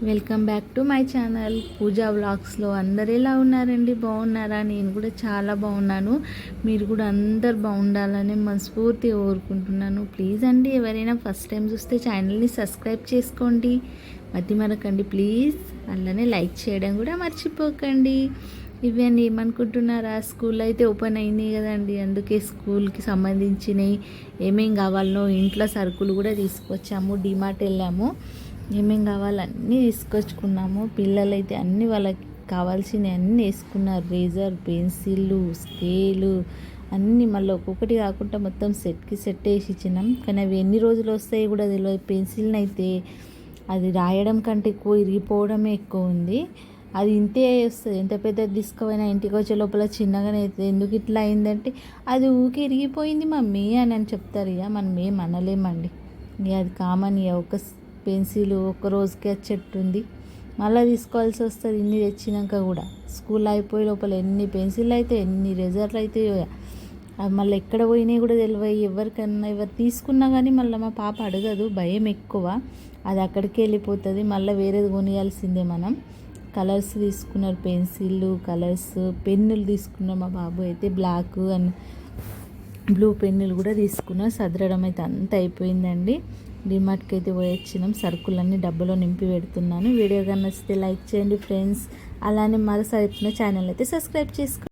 Welcome back to my channel Pooja వ్లాగ్స్లో. అందరు ఎలా ఉన్నారండి? బాగున్నారా? నేను కూడా చాలా బాగున్నాను. మీరు కూడా అందరు బాగుండాలని మనస్ఫూర్తిగా కోరుకుంటున్నాను. ప్లీజ్ అండి, ఎవరైనా ఫస్ట్ టైం చూస్తే ఛానల్ని సబ్స్క్రైబ్ చేసుకోండి, మరకండి ప్లీజ్. అలానే లైక్ చేయడం కూడా మర్చిపోకండి. ఇవన్నీ ఏమనుకుంటున్నారా? స్కూల్ అయితే ఓపెన్ అయినాయి కదండి, అందుకే స్కూల్కి సంబంధించినవి ఏమేం కావాలనో ఇంట్లో సరుకులు కూడా తీసుకొచ్చాము. డిమార్ట్ వెళ్ళాము, ఏమేం కావాలో అన్నీ తీసుకొచ్చుకున్నాము. పిల్లలైతే అన్నీ వాళ్ళకి కావాల్సినవి అన్నీ వేసుకున్నారు. రేజర్, పెన్సిళ్ళు, స్కేలు అన్నీ మళ్ళీ ఒక్కొక్కటి కాకుండా మొత్తం సెట్కి సెట్ వేసి ఇచ్చినాం. కానీ అవి ఎన్ని రోజులు వస్తాయి కూడా తెలియదు. పెన్సిల్ని అయితే అది రాయడం కంటే ఎక్కువ ఇరిగిపోవడమే ఎక్కువ ఉంది. అది ఇంతే వస్తుంది, ఎంత పెద్దది తీసుకుపోయినా ఇంటికి వచ్చే లోపల చిన్నగానే అవుతుంది. ఎందుకు ఇట్లా అయిందంటే అది ఊకే ఇరిగిపోయింది మమ్మీ అని చెప్తారు. ఇక మనం ఏం అనలేమండి, ఇక అది కామన్. ఇక ఒక పెన్సిల్ ఒక్క రోజుకి వచ్చేట్టుంది, మళ్ళీ తీసుకోవాల్సి వస్తుంది. ఇన్ని తెచ్చినాక కూడా స్కూల్ అయిపోయే లోపల ఎన్ని పెన్సిల్ అయితే ఎన్ని రేజర్లు అయితే అవి మళ్ళీ ఎక్కడ పోయినాయి కూడా తెలియదు. ఎవరు తీసుకున్నా కానీ మళ్ళీ మా పాప అడగదు, భయం ఎక్కువ. అది అక్కడికి వెళ్ళిపోతుంది, మళ్ళీ వేరేది కొనియాల్సిందే మనం. కలర్స్ తీసుకున్నారు, పెన్సిళ్ళు, కలర్స్, పెన్నులు తీసుకున్నారు. మా బాబు అయితే బ్లాక్ అండ్ బ్లూ పెన్నులు కూడా తీసుకున్నారు. సదరడం అయితే అంత అయిపోయిందండి. డిమార్ట్కి అయితే వచ్చినాం. సరుకులన్నీ డబ్బులో నింపి పెడుతున్నాను. వీడియో కానీ నచ్చితే లైక్ చేయండి ఫ్రెండ్స్. అలానే మరోసారి ఛానల్ అయితే సబ్స్క్రైబ్ చేసుకోండి.